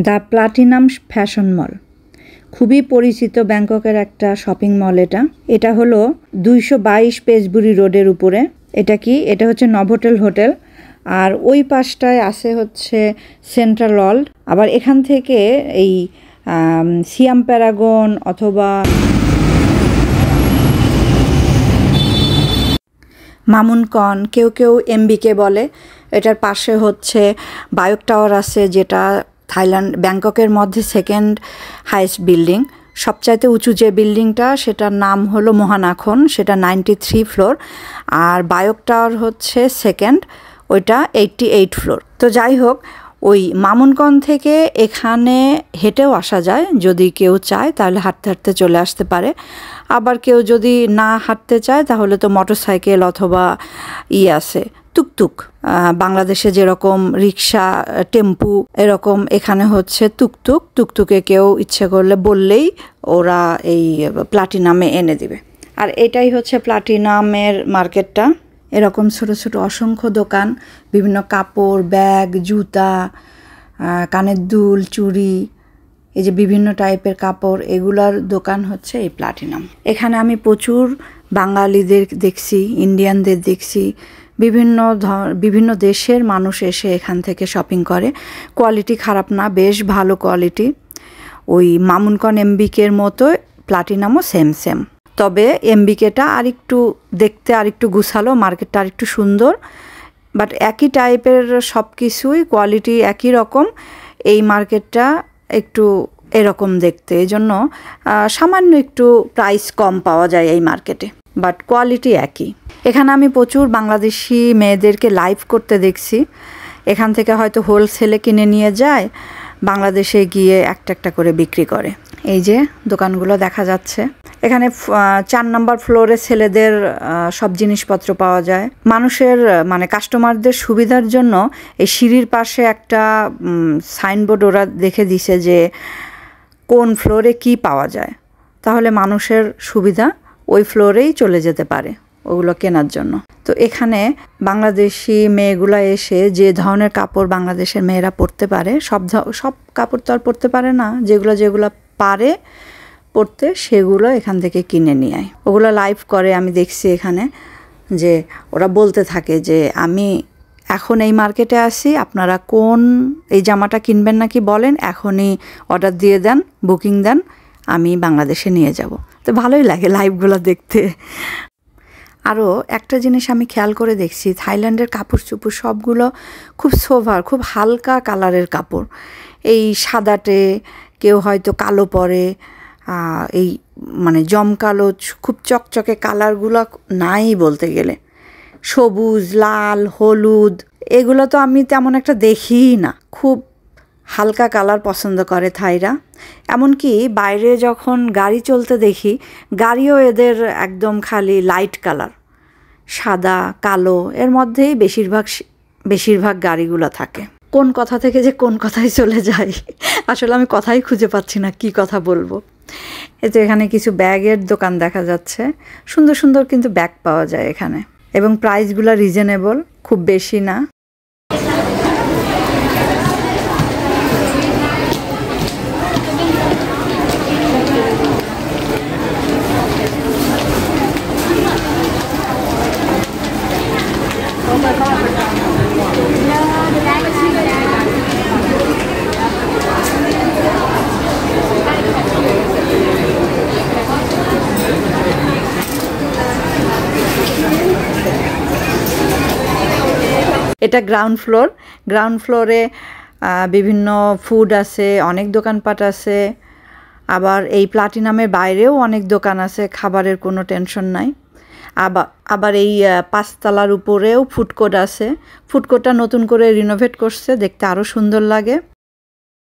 The platinum fashion মল খুবই পরিচিত ব্যাংককের একটা শপিং মল। এটা হলো 222 পেসবুরি রোডের উপরে। এটা হচ্ছে নভোটেল হোটেল, আর ওই পাশটায় আছে হচ্ছে সেন্ট্রাল ওয়ার্ল্ড। আবার এখান থেকে এই সিয়াম প্যারাগন অথবা মামুনকন, কেউ কেউ এমবিকে বলে। এটার পাশে হচ্ছে বায়োক টাওয়ার আছে, যেটা ব্যাংককের মধ্যে সেকেন্ড হাইয়েস্ট বিল্ডিং। সবচাইতে উঁচু যে বিল্ডিংটা সেটার নাম হলো মহানাখন, সেটা 93 ফ্লোর। আর বায়োক টাওয়ার হচ্ছে সেকেন্ড, ওইটা 88 ফ্লোর। তো যাই হোক, ওই মামুনকন থেকে এখানে হেঁটেও আসা যায়, যদি কেউ চায় তাহলে হাঁটতে হাঁটতে চলে আসতে পারে। আবার কেউ যদি না হাঁটতে চায় তাহলে তো মোটরসাইকেল অথবা আছে টুকটুক, বাংলাদেশে যেরকম রিক্সা, টেম্পু, এরকম এখানে হচ্ছে টুকটুকে কেউ ইচ্ছে করলে বললেই ওরা এই প্লাটিনামে এনে দিবে। আর এটাই হচ্ছে প্লাটিনামের মার্কেটটা। এরকম ছোট ছোট অসংখ্য দোকান, বিভিন্ন কাপড়, ব্যাগ, জুতা, কানের দুল, চুড়ি, এই যে বিভিন্ন টাইপের কাপড়, এগুলার দোকান হচ্ছে এই প্লাটিনাম। এখানে আমি প্রচুর বাঙালিদের দেখছি, ইন্ডিয়ানদের দেখছি, বিভিন্ন দেশের মানুষ এসে এখান থেকে শপিং করে। কোয়ালিটি খারাপ না, বেশ ভালো কোয়ালিটি। ওই মামুনকন এমবিকের মতো প্লাটিনামও সেম। তবে এমবিকেটা দেখতে আরেকটু গুছালো, মার্কেটটা আরেকটু সুন্দর, বাট একই টাইপের সব কিছুই, কোয়ালিটি একই রকম। এই মার্কেটটা একটু এরকম দেখতে, এই জন্য সামান্য একটু প্রাইস কম পাওয়া যায় এই মার্কেটে, বাট কোয়ালিটি একই। এখানে আমি প্রচুর বাংলাদেশি মেয়েদেরকে লাইভ করতে দেখছি। এখান থেকে হয়তো হোলসেলে কিনে নিয়ে যায়, বাংলাদেশে গিয়ে একটা করে বিক্রি করে। এই যে দোকানগুলো দেখা যাচ্ছে। এখানে 4 নম্বর ফ্লোরে ছেলেদের সব জিনিসপত্র পাওয়া যায়। মানুষের কাস্টমারদের সুবিধার জন্য এই সিঁড়ির পাশে একটা সাইনবোর্ড ওরা দেখে দিছে যে কোন ফ্লোরে কি পাওয়া যায়, তাহলে মানুষের সুবিধা ওই ফ্লোরেই চলে যেতে পারে ওগুলো কেনার জন্য। তো এখানে বাংলাদেশি মেয়েগুলো এসে যে ধরনের কাপড় বাংলাদেশের মেয়েরা পরতে পারে, সব কাপড় তো আর পরতে পারে না, যেগুলো পারে পরতে সেগুলো এখান থেকে কিনে নিয়ে আয়। ওগুলো লাইভ করে, আমি দেখছি এখানে যে ওরা বলতে থাকে যে আমি এখন এই মার্কেটে আসি, আপনারা এই জামাটা কিনবেন নাকি বলেন, এখনই অর্ডার দিয়ে দেন, বুকিং দেন, আমি বাংলাদেশে নিয়ে যাব। তো ভালোই লাগে লাইভগুলো দেখতে। আরও একটা জিনিস আমি খেয়াল করে দেখছি, থাইল্যান্ডের কাপড় চোপড় সবগুলো খুব সোভার, খুব হালকা কালারের কাপড়। এই সাদাটে, কেউ হয়তো কালো পরে, এই জমকালো খুব চকচকে কালারগুলো নাই বলতে গেলে। সবুজ, লাল, হলুদ, এগুলো তো আমি তেমন একটা দেখিই না। খুব হালকা কালার পছন্দ করে থাইরা। এমনকি বাইরে যখন গাড়ি চলতে দেখি, গাড়িও এদের একদম খালি লাইট কালার, সাদা কালো, এর মধ্যেই বেশিরভাগ গাড়িগুলো থাকে। কোন কথা থেকে যে কোন কথায় চলে যায়, আসলে আমি কথাই খুঁজে পাচ্ছি না কি কথা বলবো। এতে এখানে কিছু ব্যাগের দোকান দেখা যাচ্ছে, সুন্দর সুন্দর কিন্তু ব্যাগ পাওয়া যায় এখানে, এবং প্রাইসগুলো রিজনেবল, খুব বেশি না। এটা গ্রাউন্ড ফ্লোরে বিভিন্ন ফুড আছে, অনেক দোকানপাট আছে। আবার এই প্লাটিনামের বাইরেও অনেক দোকান আছে, খাবারের কোনো টেনশন নাই। আবার এই 5 তলার উপরেও ফুডকোর্ট আছে। ফুডকোর্টটা নতুন করে রিনোভেট করছে, দেখতে আরও সুন্দর লাগে।